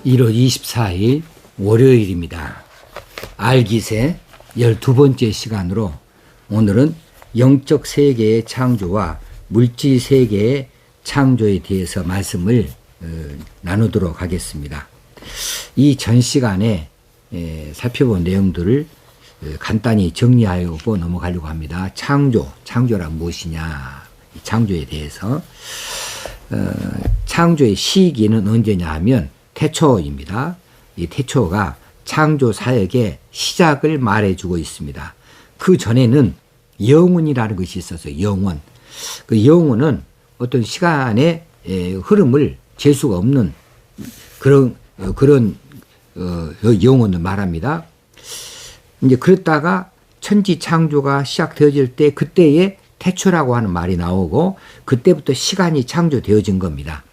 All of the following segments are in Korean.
1월 24일 월요일입니다. 알기세 12번째 시간으로 오늘은 영적 세계의 창조와 물질 세계의 창조에 대해서 말씀을 나누도록 하겠습니다. 이 전 시간에 살펴본 내용들을 간단히 정리하고 넘어가려고 합니다. 창조란 무엇이냐, 창조에 대해서. 창조의 시기는 언제냐 하면 태초입니다. 이 태초가 창조 사역의 시작을 말해주고 있습니다. 그 전에는 영원이라는 것이 있어서 영원. 그 영원은 어떤 시간의 흐름을 잴 수가 없는 그런 영혼을 말합니다. 이제 그랬다가 천지 창조가 시작되어질 때 그때에 태초라고 하는 말이 나오고 그때부터 시간이 창조되어진 겁니다.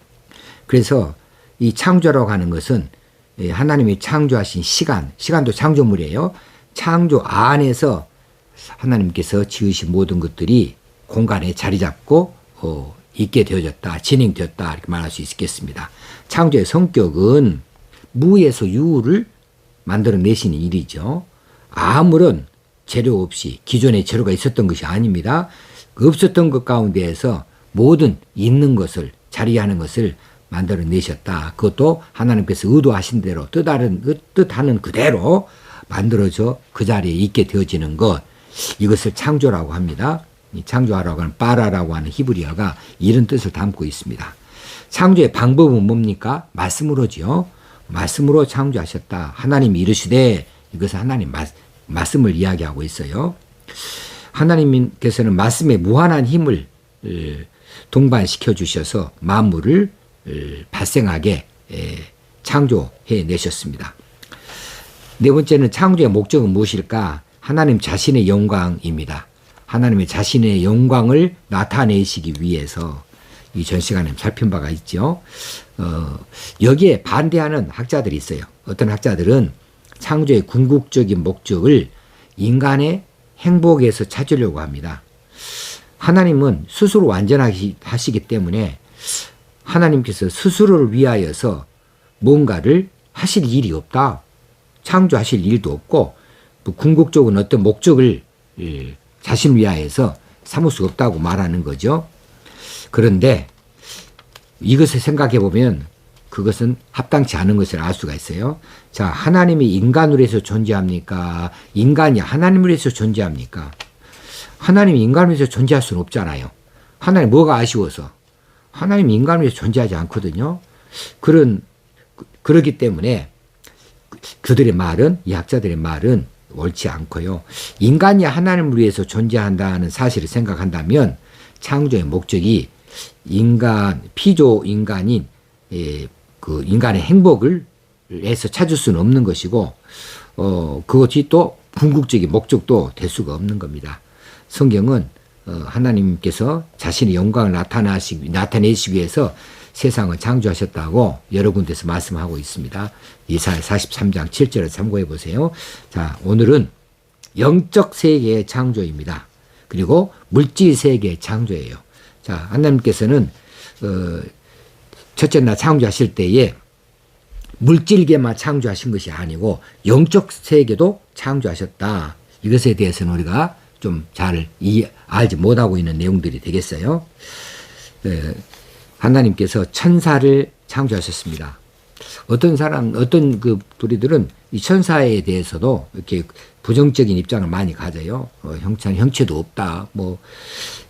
그래서 이 창조라고 하는 것은 하나님이 창조하신 시간도 창조물이에요. 창조 안에서 하나님께서 지으신 모든 것들이 공간에 자리 잡고 있게 되어졌다, 진행되었다 이렇게 말할 수 있겠습니다. 창조의 성격은 무에서 유를 만들어내시는 일이죠. 아무런 재료 없이 기존에 재료가 있었던 것이 아닙니다. 없었던 것 가운데에서 모든 있는 것을 자리하는 것을 만들어내셨다. 그것도 하나님께서 의도하신 대로 뜻하는 그대로 만들어져 그 자리에 있게 되어지는 것, 이것을 창조라고 합니다. 이 창조하라고 하는 바라라고 하는 히브리어가 이런 뜻을 담고 있습니다. 창조의 방법은 뭡니까? 말씀으로지요. 말씀으로 창조하셨다. 하나님이 이르시되, 이것은 하나님 말씀을 이야기하고 있어요. 하나님께서는 말씀에 무한한 힘을 동반시켜 주셔서 만물을 발생하게 창조해 내셨습니다. 네 번째는 창조의 목적은 무엇일까? 하나님 자신의 영광입니다. 하나님의 자신의 영광을 나타내시기 위해서 이 전 시간에 살핀 바가 있죠. 여기에 반대하는 학자들이 있어요. 어떤 학자들은 창조의 궁극적인 목적을 인간의 행복에서 찾으려고 합니다. 하나님은 스스로 완전하시기 때문에 하나님께서 스스로를 위하여서 뭔가를 하실 일이 없다. 창조하실 일도 없고 궁극적인 어떤 목적을 자신 위하여서 삼을 수 없다고 말하는 거죠. 그런데 이것을 생각해 보면 그것은 합당치 않은 것을 알 수가 있어요. 자, 하나님이 인간으로 해서 존재합니까? 인간이 하나님으로 해서 존재합니까? 하나님이 인간으로 해서 존재할 수는 없잖아요. 하나님 뭐가 아쉬워서? 하나님이 인간으로 해서 존재하지 않거든요. 그러기 때문에 그들의 말은, 이 학자들의 말은 옳지 않고요. 인간이 하나님을 위해서 존재한다는 사실을 생각한다면 창조의 목적이 피조 인간인 그 인간의 행복을 해서 찾을 수는 없는 것이고, 그것이 또 궁극적인 목적도 될 수가 없는 겁니다. 성경은 하나님께서 자신의 영광을 나타내시기 위해서 세상을 창조하셨다고 여러 군데서 말씀하고 있습니다. 이사야 43장 7절을 참고해 보세요. 자, 오늘은 영적 세계의 창조입니다. 그리고 물질 세계의 창조예요. 자, 하나님께서는 첫째 날 창조하실 때에 물질계만 창조하신 것이 아니고 영적 세계도 창조하셨다. 이것에 대해서는 우리가 좀 잘 알지 못하고 있는 내용들이 되겠어요. 하나님께서 천사를 창조하셨습니다. 어떤 그 우리들은 이 천사에 대해서도 이렇게 부정적인 입장을 많이 가져요. 형체도 없다.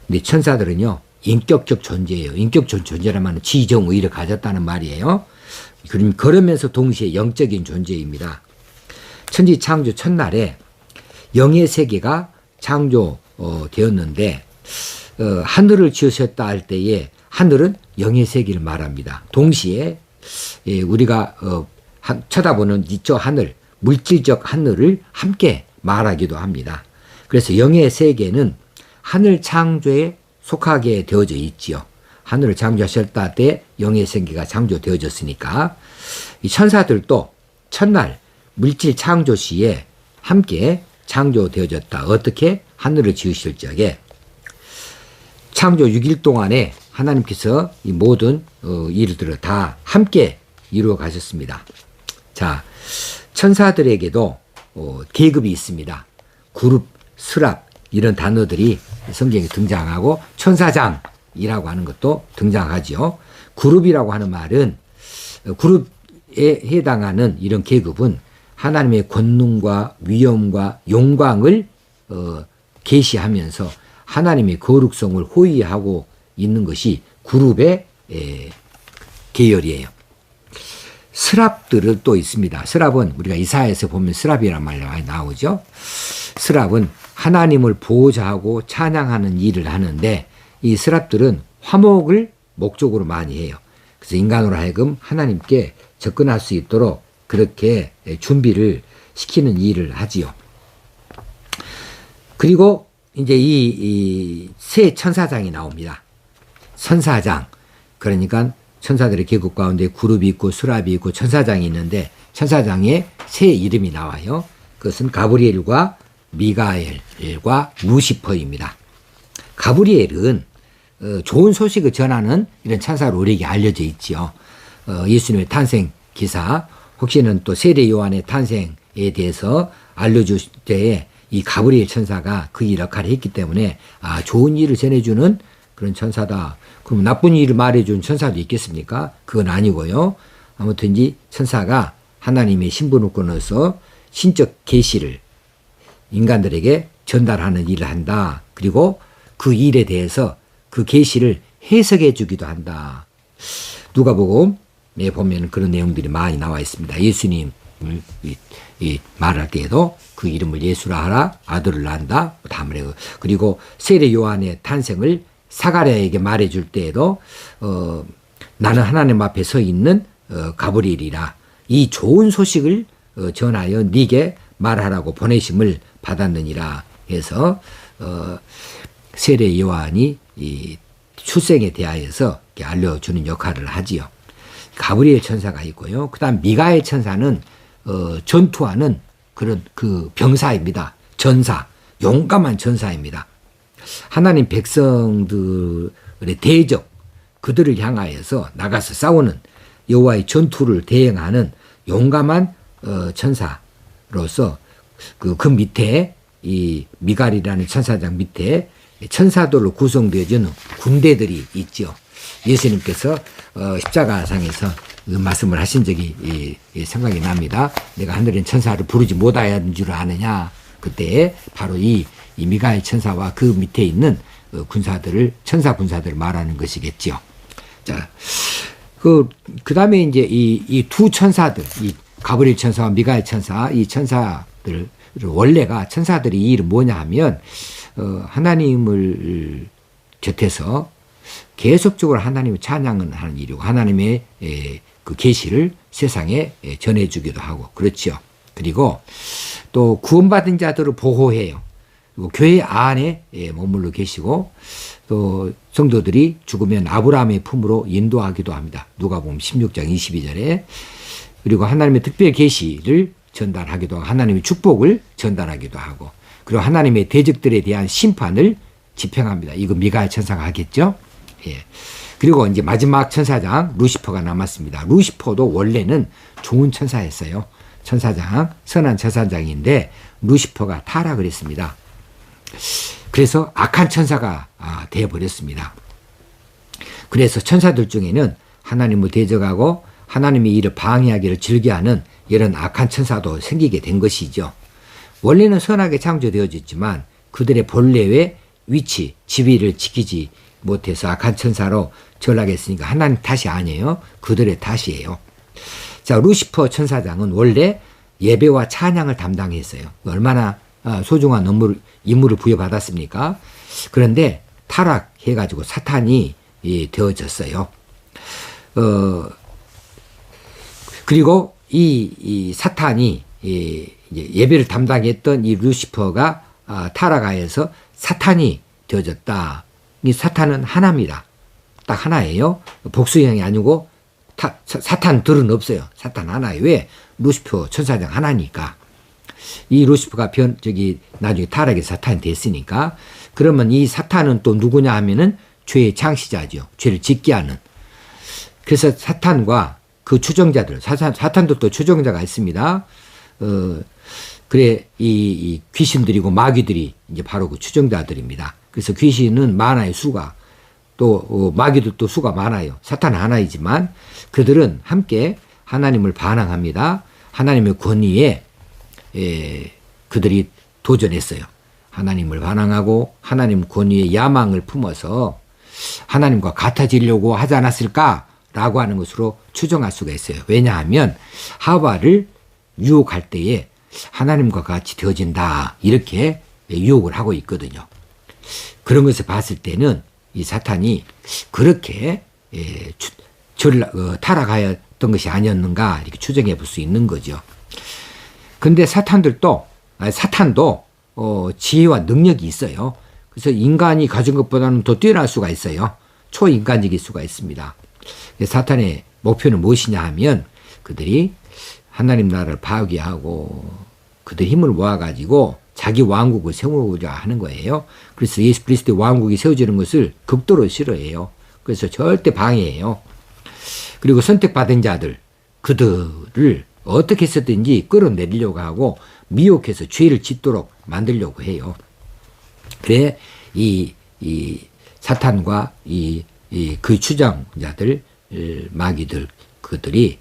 근데 천사들은요, 인격적 존재예요. 인격적 존재라면 지정의를 가졌다는 말이에요. 그러면서 동시에 영적인 존재입니다. 천지 창조 첫날에 영의 세계가 창조되었는데 하늘을 지으셨다 할 때에 하늘은 영의 세계를 말합니다. 동시에 우리가 쳐다보는 이쪽 하늘, 물질적 하늘을 함께 말하기도 합니다. 그래서 영의 세계는 하늘 창조에 속하게 되어져 있지요. 하늘을 창조하셨다 때 영의 세계가 창조되어졌으니까 이 천사들도 첫날 물질 창조 시에 함께 창조되어졌다. 어떻게? 하늘을 지으실 적에 창조 6일 동안에 하나님께서 이 모든 일들을 다 함께 이루어 가셨습니다. 자, 천사들에게도 계급이 있습니다. 그룹, 스랍 이런 단어들이 성경에 등장하고 천사장이라고 하는 것도 등장하지요. 그룹이라고 하는 말은 그룹에 해당하는 이런 계급은 하나님의 권능과 위엄과 영광을 계시하면서 하나님의 거룩성을 호위하고 있는 것이 그룹의 계열이에요. 스랍들은 또 있습니다. 스랍은 우리가 이사야에서 보면 스랍이란 말이 많이 나오죠. 스랍은 하나님을 보호자하고 찬양하는 일을 하는데 이 스랍들은 화목을 목적으로 많이 해요. 그래서 인간으로 하여금 하나님께 접근할 수 있도록 그렇게 준비를 시키는 일을 하지요. 그리고 이제 이 새 천사장이 나옵니다. 천사장. 그러니까 천사들의 계급 가운데 그룹이 있고 수랍이 있고 천사장이 있는데 천사장에 새 이름이 나와요. 그것은 가브리엘과 미가엘과 루시퍼입니다. 가브리엘은 좋은 소식을 전하는 이런 천사로 우리에게 알려져 있지요. 예수님의 탄생 기사, 혹시는 또 세례 요한의 탄생에 대해서 알려줄 때에 이 가브리엘 천사가 그 역할을 했기 때문에 좋은 일을 전해주는 그런 천사다. 그럼 나쁜 일을 말해주는 천사도 있겠습니까? 그건 아니고요. 아무튼 이 천사가 하나님의 신분을 끊어서 신적 계시를 인간들에게 전달하는 일을 한다. 그리고 그 일에 대해서 그 계시를 해석해 주기도 한다. 누가복음에 보면 그런 내용들이 많이 나와 있습니다. 예수님을 말할 때에도 그 이름을 예수라 하라, 아들을 낳는다. 그리고 세례 요한의 탄생을 사가랴에게 말해줄 때에도 나는 하나님 앞에 서 있는 가브리엘이라 이 좋은 소식을 전하여 네게 말하라고 보내심을 받았느니라 해서 세례 요한이 이 출생에 대하여서 알려주는 역할을 하지요. 가브리엘 천사가 있고요. 그다음 미가엘 천사는 전투하는 그런 그 병사입니다. 전사, 용감한 전사입니다. 하나님 백성들의 대적, 그들을 향하여서 나가서 싸우는 여호와의 전투를 대행하는 용감한 천사로서 그 밑에 이 미갈이라는 천사장 밑에 천사들로 구성되어지는 군대들이 있죠. 예수님께서 십자가상에서 그 말씀을 하신 적이 생각이 납니다. 내가 하늘엔 천사를 부르지 못하는 줄 아느냐. 그때 바로 이 미가엘 천사와 그 밑에 있는 군사들을 천사 군사들을 말하는 것이겠지요. 자, 그 다음에 이제 이 두 천사들, 이 가브리엘 천사와 미가엘 천사, 이 천사들 원래가 천사들이 이 일은 뭐냐 하면 하나님을 곁에서 계속적으로 하나님을 찬양을 하는 일이고 하나님의 그 계시를 세상에 전해주기도 하고 그렇죠. 그리고 또 구원받은 자들을 보호해요. 그리고 교회 안에 머물러 계시고 또 성도들이 죽으면 아브라함의 품으로 인도하기도 합니다. 누가복음 16장 22절에 그리고 하나님의 특별 계시를 전달하기도 하고 하나님의 축복을 전달하기도 하고 그리고 하나님의 대적들에 대한 심판을 집행합니다. 이거 미가엘 천사가 하겠죠. 예. 그리고 이제 마지막 천사장 루시퍼가 남았습니다. 루시퍼도 원래는 좋은 천사였어요. 천사장, 선한 천사장인데 루시퍼가 타락을 했습니다. 그래서 악한 천사가 되어버렸습니다. 그래서 천사들 중에는 하나님을 대적하고 하나님의 일을 방해하기를 즐겨하는 이런 악한 천사도 생기게 된 것이죠. 원래는 선하게 창조되어졌지만 그들의 본래의 위치, 지위를 지키지 못해서 악한 천사로 전락했으니까 하나님 탓이 아니에요. 그들의 탓이에요. 자, 루시퍼 천사장은 원래 예배와 찬양을 담당했어요. 얼마나 소중한 임무를 부여받았습니까? 그런데 타락해가지고 사탄이 되어졌어요. 그리고 이 사탄이 예배를 담당했던 이 루시퍼가 타락하여서 사탄이 되어졌다. 이 사탄은 하나입니다. 딱 하나예요. 복수형이 아니고 사탄들은 없어요. 사탄 하나예요. 왜? 루시퍼 천사장 하나니까. 이 루시퍼가 나중에 타락의 사탄이 됐으니까. 그러면 이 사탄은 또 누구냐 하면은 죄의 창시자죠. 죄를 짓게 하는. 그래서 사탄과 그 추종자들, 사탄도 또 추종자가 있습니다. 그래, 이 귀신들이고 마귀들이 이제 바로 그 추종자들입니다. 그래서 귀신은 많아요, 수가. 또, 마귀도 또 수가 많아요. 사탄은 하나이지만 그들은 함께 하나님을 반항합니다. 하나님의 권위에 그들이 도전했어요. 하나님을 반항하고 하나님 권위의 야망을 품어서 하나님과 같아지려고 하지 않았을까라고 하는 것으로 추정할 수가 있어요. 왜냐하면 하와를 유혹할 때에 하나님과 같이 되어진다 이렇게 유혹을 하고 있거든요. 그런 것을 봤을 때는 이 사탄이 그렇게 타락하였던 것이 아니었는가 이렇게 추정해 볼 수 있는 거죠. 근데 사탄도 지혜와 능력이 있어요. 그래서 인간이 가진 것보다는 더 뛰어날 수가 있어요. 초인간적일 수가 있습니다. 사탄의 목표는 무엇이냐 하면 그들이 하나님 나라를 파괴하고 그들 힘을 모아가지고 자기 왕국을 세우고자 하는 거예요. 그래서 예수 그리스도의 왕국이 세워지는 것을 극도로 싫어해요. 그래서 절대 방해해요. 그리고 선택받은 자들, 그들을 어떻게 해서든지 끌어내리려고 하고 미혹해서 죄를 짓도록 만들려고 해요. 그래 이 사탄과 그 추장자들, 마귀들, 그들이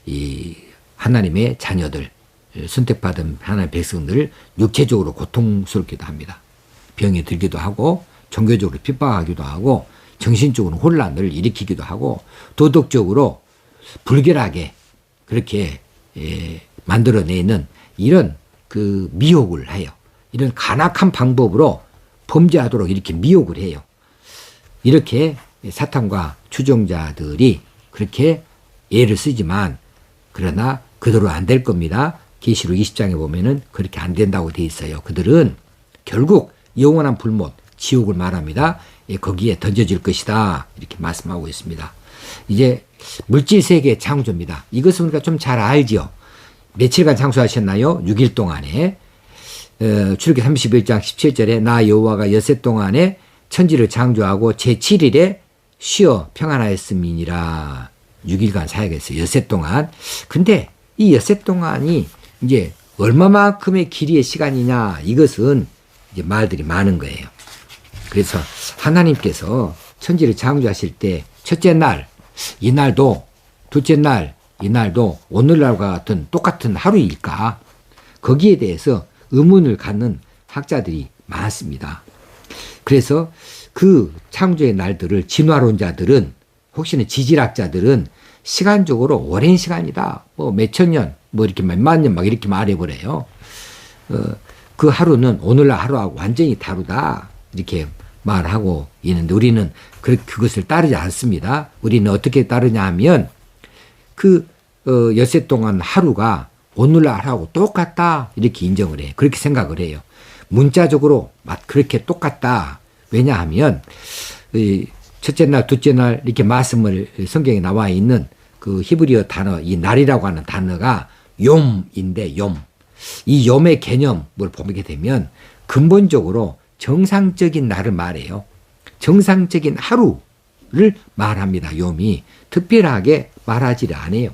이 하나님의 자녀들, 선택받은 하나님의 백성들을 육체적으로 고통스럽기도 합니다. 병에 들기도 하고 종교적으로 핍박하기도 하고 정신적으로 혼란을 일으키기도 하고 도덕적으로 불결하게 그렇게 만들어내는 이런 그 미혹을 해요. 이런 간악한 방법으로 범죄하도록 이렇게 미혹을 해요. 이렇게 사탄과 추종자들이 그렇게 애를 쓰지만 그러나 그대로 안 될 겁니다. 계시록 20장에 보면은 그렇게 안 된다고 돼 있어요. 그들은 결국 영원한 불못, 지옥을 말합니다. 거기에 던져질 것이다. 이렇게 말씀하고 있습니다. 이제 물질세계의 창조입니다. 이것은 우리가 좀 잘 알죠. 며칠간 창조하셨나요? 6일 동안에. 출애굽기 31장 17절에 나 여호와가 엿새 동안에 천지를 창조하고 제7일에 쉬어 평안하였음이니라. 6일간 사역했어요. 엿새 동안. 근데 이 엿새 동안이 이제 얼마만큼의 길이의 시간이냐, 이것은 이제 말들이 많은 거예요. 그래서 하나님께서 천지를 창조하실 때 첫째 날, 이날도, 둘째 날, 이날도 오늘날과 같은 똑같은 하루일까? 거기에 대해서 의문을 갖는 학자들이 많습니다. 그래서 그 창조의 날들을 진화론자들은, 혹시나 지질학자들은 시간적으로 오랜 시간이다. 뭐 몇천 년, 뭐 이렇게 몇만 년 막 이렇게 말해버려요. 그 하루는 오늘날 하루하고 완전히 다르다. 이렇게 말하고 있는데 우리는 그것을 따르지 않습니다. 우리는 어떻게 따르냐 하면 엿새 동안 하루가 오늘날 하루하고 똑같다. 이렇게 인정을 해요. 그렇게 생각을 해요. 문자적으로 그렇게 똑같다. 왜냐하면 첫째 날, 둘째 날 이렇게 말씀을 성경에 나와 있는 그 히브리어 단어, 이 날이라고 하는 단어가 욤인데 욤. 이 욤의 개념을 보게 되면 근본적으로 정상적인 날을 말해요. 정상적인 하루를 말합니다. 욤이 특별하게 말하지를 않아요.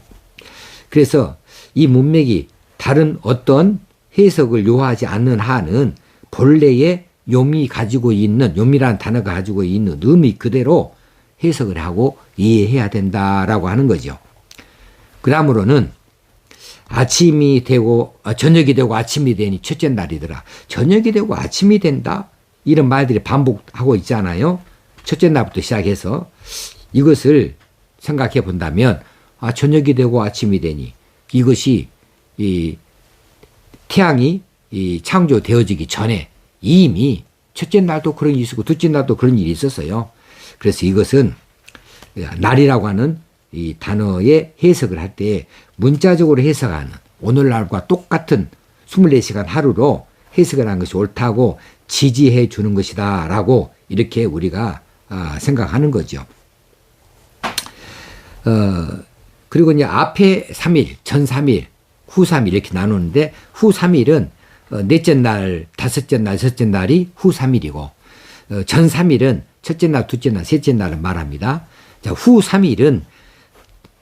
그래서 이 문맥이 다른 어떤 해석을 요하지 않는 한은 본래의 욤이 가지고 있는, 욤이라는 단어가 가지고 있는 의미 그대로 해석을 하고 이해해야 된다라고 하는 거죠. 그다음으로는 아침이 되고 저녁이 되고 아침이 되니 첫째 날이더라. 저녁이 되고 아침이 된다? 이런 말들이 반복하고 있잖아요. 첫째 날부터 시작해서 이것을 생각해 본다면 저녁이 되고 아침이 되니 이것이 이 태양이 창조되어지기 전에 이미 첫째 날도 그런 일이 있었고 둘째 날도 그런 일이 있었어요. 그래서 이것은 날이라고 하는 이 단어의 해석을 할 때 문자적으로 해석하는 오늘날과 똑같은 24시간 하루로 해석을 한 것이 옳다고 지지해 주는 것이다 라고 이렇게 우리가 생각하는 거죠. 그리고 이제 앞에 3일, 전 3일, 후 3일 이렇게 나누는데 후 3일은 넷째 날, 다섯째 날, 여섯째 날이 후 3일이고 전 3일은 첫째 날, 둘째 날, 셋째 날을 말합니다. 자, 후 3일은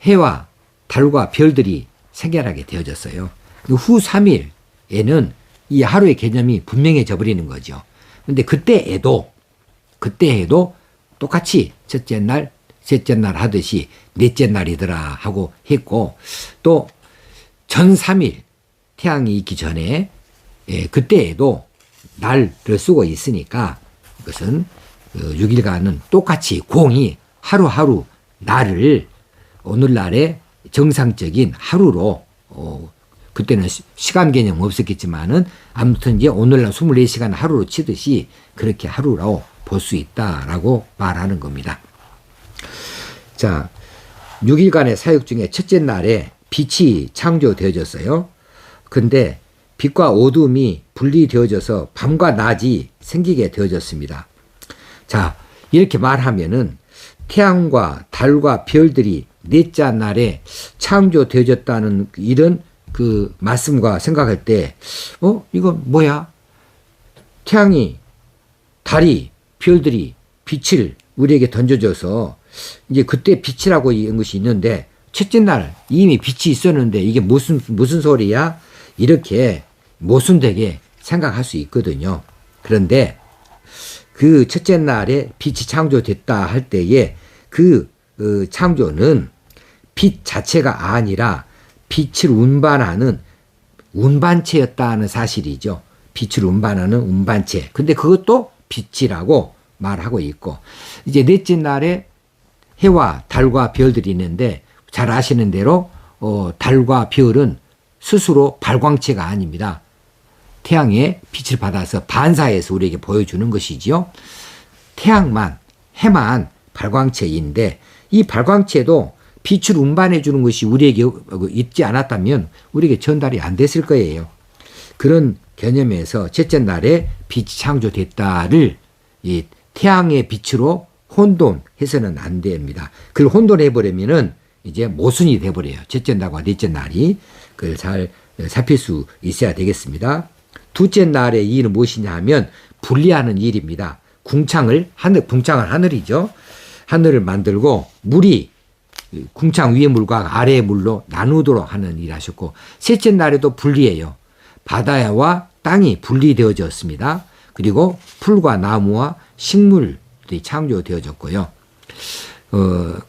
해와 달과 별들이 생겨나게 되어졌어요. 후 3일에는 이 하루의 개념이 분명해져 버리는 거죠. 근데 그때에도 똑같이 첫째 날, 셋째 날 하듯이 넷째 날이더라 하고 했고, 또 전 3일 태양이 있기 전에 그때에도 날을 쓰고 있으니까 이것은 6일간은 똑같이 공이 하루하루 날을 오늘날의 정상적인 하루로 그때는 시간 개념 없었겠지만은 아무튼 이제 오늘날 24시간 하루로 치듯이 그렇게 하루로 볼 수 있다라고 말하는 겁니다. 자, 6일간의 사역 중에 첫째 날에 빛이 창조되어졌어요. 근데 빛과 어둠이 분리되어져서 밤과 낮이 생기게 되어졌습니다. 자, 이렇게 말하면은 태양과 달과 별들이 넷째 날에 창조되어졌다는 이런 그 말씀과 생각할 때, 이건 뭐야? 태양이, 달이, 별들이 빛을 우리에게 던져줘서 이제 그때 빛이라고 이런 것이 있는데 첫째 날 이미 빛이 있었는데 이게 무슨 소리야? 이렇게 모순되게 생각할 수 있거든요. 그런데 그 첫째 날에 빛이 창조됐다 할 때에 그 창조는 빛 자체가 아니라 빛을 운반하는 운반체였다는 사실이죠. 빛을 운반하는 운반체. 근데 그것도 빛이라고 말하고 있고, 이제 넷째 날에 해와 달과 별들이 있는데 잘 아시는 대로 달과 별은 스스로 발광체가 아닙니다. 태양의 빛을 받아서 반사해서 우리에게 보여주는 것이지요. 태양만, 해만 발광체인데 이 발광체도 빛을 운반해 주는 것이 우리에게 있지 않았다면 우리에게 전달이 안 됐을 거예요. 그런 개념에서 첫째 날에 빛이 창조됐다를 이 태양의 빛으로 혼돈해서는 안 됩니다. 그걸 혼돈해버리면은 이제 모순이 돼버려요. 첫째 날과 넷째 날이. 그걸 잘 살필 수 있어야 되겠습니다. 둘째 날의 이유는 무엇이냐 하면 분리하는 일입니다. 궁창을 하늘이죠. 하늘을 만들고 물이 궁창 위의 물과 아래의 물로 나누도록 하는 일을 하셨고, 셋째 날에도 분리해요. 바다와 땅이 분리되어졌습니다. 그리고 풀과 나무와 식물들이 창조되어졌고요.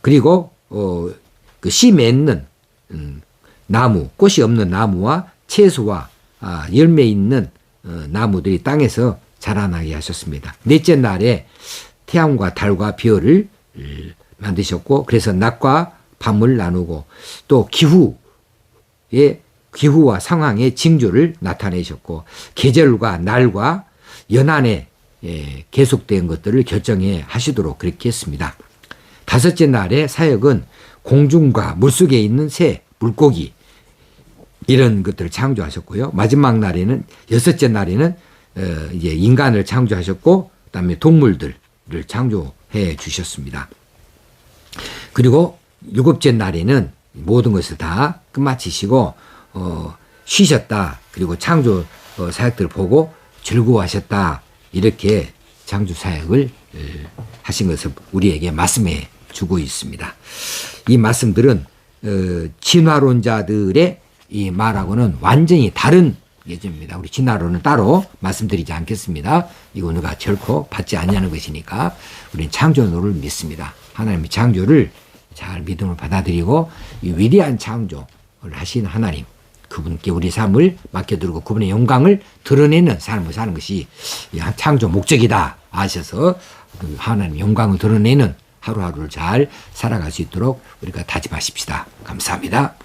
그리고 그 씨 맺는 나무, 꽃이 없는 나무와 채소와 열매 있는 나무들이 땅에서 자라나게 하셨습니다. 넷째 날에 태양과 달과 별을 만드셨고, 그래서 낮과 밤을 나누고 또 기후와 상황의 징조를 나타내셨고, 계절과 날과 연안에 계속된 것들을 결정해 하시도록 그렇게 했습니다. 다섯째 날의 사역은 공중과 물속에 있는 새, 물고기 이런 것들을 창조하셨고요. 마지막 날에는, 여섯째 날에는 이제 인간을 창조하셨고, 그다음에 동물들을 창조해 주셨습니다. 그리고 일곱째 날에는 모든 것을 다 끝마치시고 쉬셨다. 그리고 창조 사역들을 보고 즐거워하셨다. 이렇게 창조 사역을 하신 것을 우리에게 말씀해 주고 있습니다. 이 말씀들은 진화론자들의 이 말하고는 완전히 다른 예정입니다. 우리 진화론은 따로 말씀드리지 않겠습니다. 이거 우리가 결코 받지 않냐는 것이니까 우리는 창조론을 믿습니다. 하나님의 창조를 잘 믿음을 받아들이고 이 위대한 창조를 하신 하나님, 그분께 우리 삶을 맡겨두고 그분의 영광을 드러내는 삶을 사는 것이 창조 목적이다 아셔서 하나님 영광을 드러내는 하루하루를 잘 살아갈 수 있도록 우리가 다짐하십시다. 감사합니다.